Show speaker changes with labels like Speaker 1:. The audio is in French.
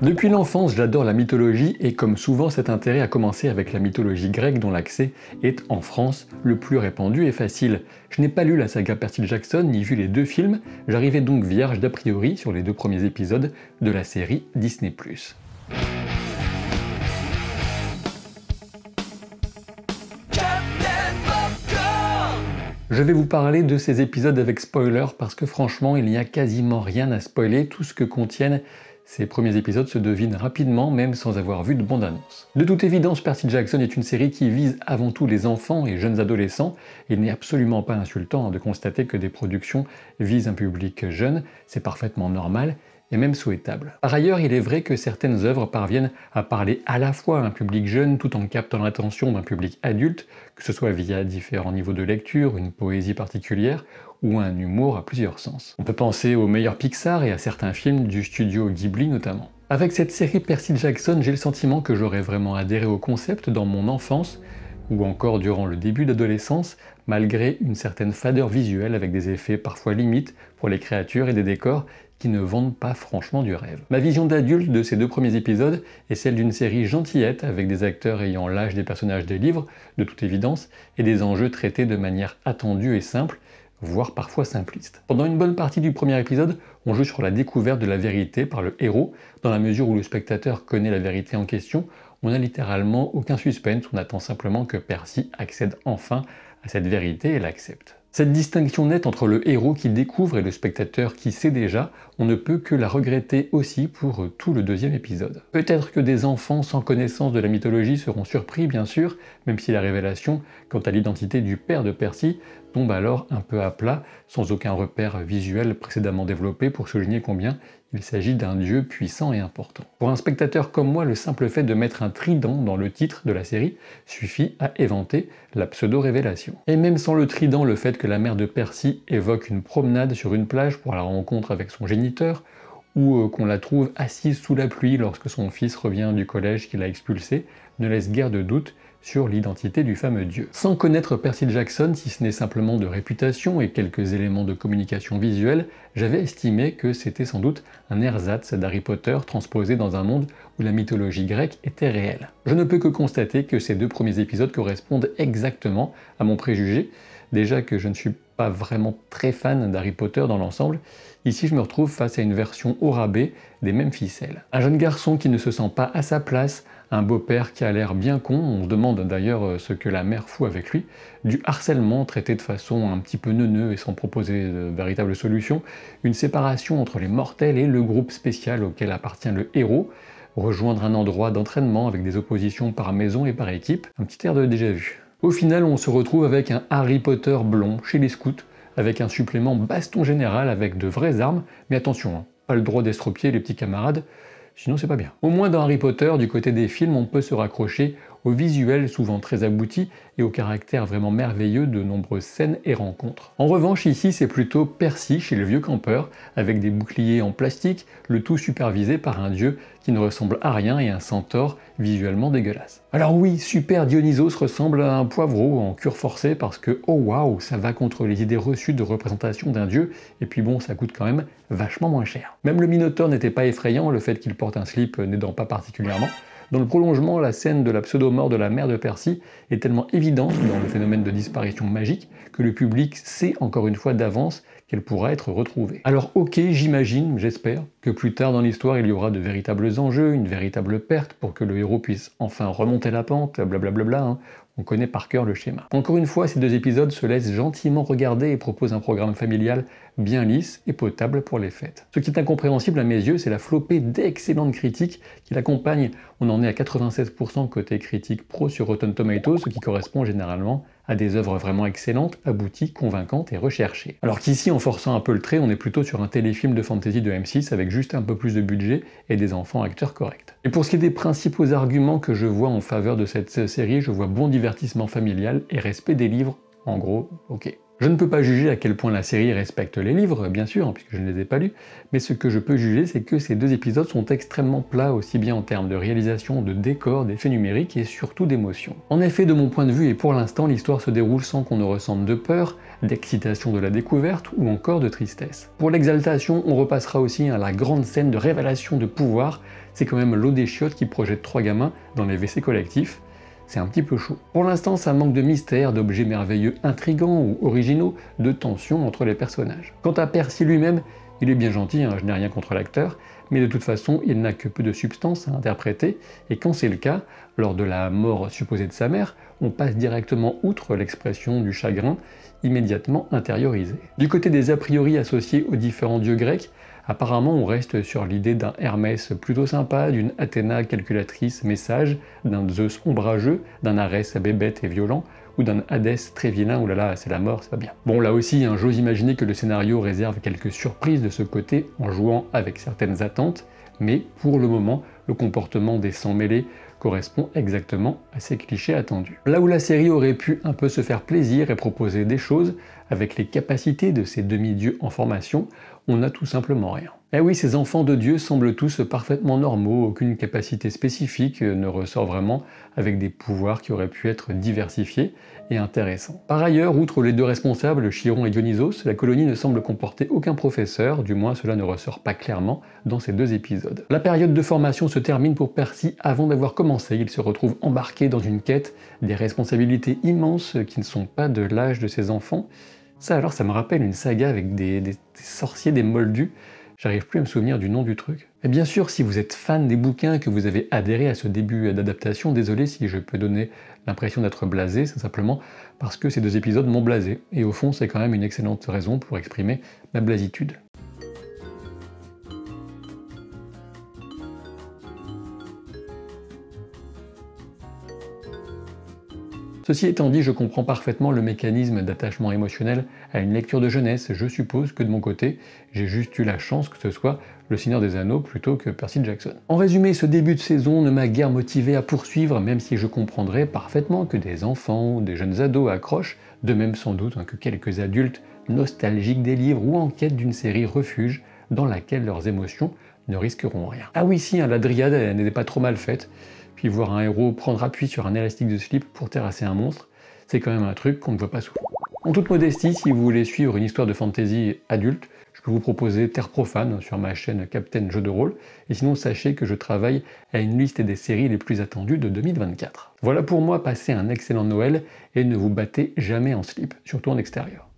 Speaker 1: Depuis l'enfance, j'adore la mythologie et comme souvent cet intérêt a commencé avec la mythologie grecque dont l'accès est, en France, le plus répandu et facile. Je n'ai pas lu la saga Percy Jackson ni vu les 2 films, j'arrivais donc vierge d'a priori sur les 2 premiers épisodes de la série Disney+. Je vais vous parler de ces épisodes avec spoiler parce que franchement il n'y a quasiment rien à spoiler, tout ce que contiennent ces premiers épisodes se devinent rapidement même sans avoir vu de bande-annonce. De toute évidence, Percy Jackson est une série qui vise avant tout les enfants et jeunes adolescents, et il n'est absolument pas insultant de constater que des productions visent un public jeune, c'est parfaitement normal, et même souhaitable. Par ailleurs, il est vrai que certaines œuvres parviennent à parler à la fois à un public jeune tout en captant l'attention d'un public adulte, que ce soit via différents niveaux de lecture, une poésie particulière ou un humour à plusieurs sens. On peut penser aux meilleurs Pixar et à certains films du studio Ghibli notamment. Avec cette série Percy Jackson, j'ai le sentiment que j'aurais vraiment adhéré au concept dans mon enfance ou encore durant le début d'adolescence, malgré une certaine fadeur visuelle avec des effets parfois limites pour les créatures et des décors qui ne vendent pas franchement du rêve. Ma vision d'adulte de ces 2 premiers épisodes est celle d'une série gentillette avec des acteurs ayant l'âge des personnages des livres, de toute évidence, et des enjeux traités de manière attendue et simple, voire parfois simpliste. Pendant une bonne partie du premier épisode, on joue sur la découverte de la vérité par le héros, dans la mesure où le spectateur connaît la vérité en question, on n'a littéralement aucun suspense, on attend simplement que Percy accède enfin à cette vérité et l'accepte. Cette distinction nette entre le héros qui découvre et le spectateur qui sait déjà, on ne peut que la regretter aussi pour tout le 2e épisode. Peut-être que des enfants sans connaissance de la mythologie seront surpris bien sûr, même si la révélation quant à l'identité du père de Percy tombe alors un peu à plat, sans aucun repère visuel précédemment développé pour souligner combien il s'agit d'un dieu puissant et important. Pour un spectateur comme moi, le simple fait de mettre un trident dans le titre de la série suffit à éventer la pseudo-révélation. Et même sans le trident, le fait que la mère de Percy évoque une promenade sur une plage pour la rencontre avec son géniteur, ou qu'on la trouve assise sous la pluie lorsque son fils revient du collège qu'il a expulsé, ne laisse guère de doute sur l'identité du fameux dieu. Sans connaître Percy Jackson, si ce n'est simplement de réputation et quelques éléments de communication visuelle, j'avais estimé que c'était sans doute un ersatz d'Harry Potter transposé dans un monde où la mythologie grecque était réelle. Je ne peux que constater que ces 2 premiers épisodes correspondent exactement à mon préjugé, déjà que je ne suis pas vraiment très fan d'Harry Potter dans l'ensemble, ici je me retrouve face à une version au rabais des mêmes ficelles. Un jeune garçon qui ne se sent pas à sa place, un beau-père qui a l'air bien con, on se demande d'ailleurs ce que la mère fout avec lui, du harcèlement traité de façon un petit peu neuneux et sans proposer de véritable solution, une séparation entre les mortels et le groupe spécial auquel appartient le héros, rejoindre un endroit d'entraînement avec des oppositions par maison et par équipe, un petit air de déjà-vu. Au final, on se retrouve avec un Harry Potter blond chez les scouts, avec un supplément baston général avec de vraies armes, mais attention, hein, pas le droit d'estropier les petits camarades, sinon c'est pas bien. Au moins dans Harry Potter, du côté des films, on peut se raccrocher au visuel souvent très abouti et au caractère vraiment merveilleux de nombreuses scènes et rencontres. En revanche ici c'est plutôt Percy chez le vieux campeur, avec des boucliers en plastique, le tout supervisé par un dieu qui ne ressemble à rien et un centaure visuellement dégueulasse. Alors oui, Super Dionysos ressemble à un poivreau en cure forcée parce que oh waouh, ça va contre les idées reçues de représentation d'un dieu, et puis bon, ça coûte quand même vachement moins cher. Même le Minotaure n'était pas effrayant, le fait qu'il porte un slip n'aidant pas particulièrement. Dans le prolongement, la scène de la pseudo-mort de la mère de Percy est tellement évidente dans le phénomène de disparition magique que le public sait encore une fois d'avance qu'elle pourra être retrouvée. Alors ok, j'imagine, j'espère, que plus tard dans l'histoire il y aura de véritables enjeux, une véritable perte pour que le héros puisse enfin remonter la pente, blablabla, hein. On connaît par cœur le schéma. Encore une fois, ces 2 épisodes se laissent gentiment regarder et proposent un programme familial bien lisse et potable pour les fêtes. Ce qui est incompréhensible à mes yeux, c'est la flopée d'excellentes critiques qui l'accompagnent. On en est à 96% côté critique pro sur Rotten Tomatoes, ce qui correspond généralement à des œuvres vraiment excellentes, abouties, convaincantes et recherchées. Alors qu'ici, en forçant un peu le trait, on est plutôt sur un téléfilm de fantasy de M6 avec juste un peu plus de budget et des enfants acteurs corrects. Et pour ce qui est des principaux arguments que je vois en faveur de cette série, je vois bon divertissement familial et respect des livres. En gros, ok. Je ne peux pas juger à quel point la série respecte les livres, bien sûr, puisque je ne les ai pas lus, mais ce que je peux juger, c'est que ces 2 épisodes sont extrêmement plats, aussi bien en termes de réalisation, de décor, d'effets numériques et surtout d'émotion. En effet, de mon point de vue, et pour l'instant, l'histoire se déroule sans qu'on ne ressente de peur, d'excitation de la découverte ou encore de tristesse. Pour l'exaltation, on repassera aussi à la grande scène de révélation de pouvoir, c'est quand même l'eau des chiottes qui projette 3 gamins dans les WC collectifs. C'est un petit peu chaud. Pour l'instant, ça manque de mystère, d'objets merveilleux intrigants ou originaux, de tensions entre les personnages. Quant à Percy lui-même, il est bien gentil, je n'ai rien contre l'acteur, mais de toute façon, il n'a que peu de substance à interpréter, et quand c'est le cas, lors de la mort supposée de sa mère, on passe directement outre l'expression du chagrin, immédiatement intériorisée. Du côté des a priori associés aux différents dieux grecs, apparemment on reste sur l'idée d'un Hermès plutôt sympa, d'une Athéna calculatrice mais sage, d'un Zeus ombrageux, d'un Arès bébête et violent, ou d'un Hadès très vilain, oulala c'est la mort, c'est pas bien. Bon là aussi, j'ose imaginer que le scénario réserve quelques surprises de ce côté en jouant avec certaines attentes, mais pour le moment, le comportement des sangs mêlés correspond exactement à ces clichés attendus. Là où la série aurait pu un peu se faire plaisir et proposer des choses, avec les capacités de ces demi-dieux en formation, on n'a tout simplement rien. Eh oui, ces enfants de Dieu semblent tous parfaitement normaux, aucune capacité spécifique ne ressort vraiment, avec des pouvoirs qui auraient pu être diversifiés et intéressants. Par ailleurs, outre les deux responsables, Chiron et Dionysos, la colonie ne semble comporter aucun professeur, du moins cela ne ressort pas clairement dans ces 2 épisodes. La période de formation se termine pour Percy avant d'avoir commencé, il se retrouve embarqué dans une quête, des responsabilités immenses qui ne sont pas de l'âge de ses enfants. Ça alors, ça me rappelle une saga avec des sorciers, des moldus. J'arrive plus à me souvenir du nom du truc. Et bien sûr, si vous êtes fan des bouquins et que vous avez adhéré à ce début d'adaptation, désolé si je peux donner l'impression d'être blasé, c'est simplement parce que ces 2 épisodes m'ont blasé. Et au fond, c'est quand même une excellente raison pour exprimer ma blasitude. Ceci étant dit, je comprends parfaitement le mécanisme d'attachement émotionnel à une lecture de jeunesse. Je suppose que de mon côté, j'ai juste eu la chance que ce soit Le Seigneur des Anneaux plutôt que Percy Jackson. En résumé, ce début de saison ne m'a guère motivé à poursuivre, même si je comprendrais parfaitement que des enfants ou des jeunes ados accrochent, de même sans doute que quelques adultes nostalgiques des livres ou en quête d'une série refuge dans laquelle leurs émotions ne risqueront rien. Ah oui, si, la dryade, elle n'était pas trop mal faite. Puis voir un héros prendre appui sur un élastique de slip pour terrasser un monstre, c'est quand même un truc qu'on ne voit pas souvent. En toute modestie, si vous voulez suivre une histoire de fantasy adulte, je peux vous proposer Terre Profane sur ma chaîne Captain Jeux de Rôle, et sinon sachez que je travaille à une liste des séries les plus attendues de 2024. Voilà pour moi, passez un excellent Noël et ne vous battez jamais en slip, surtout en extérieur.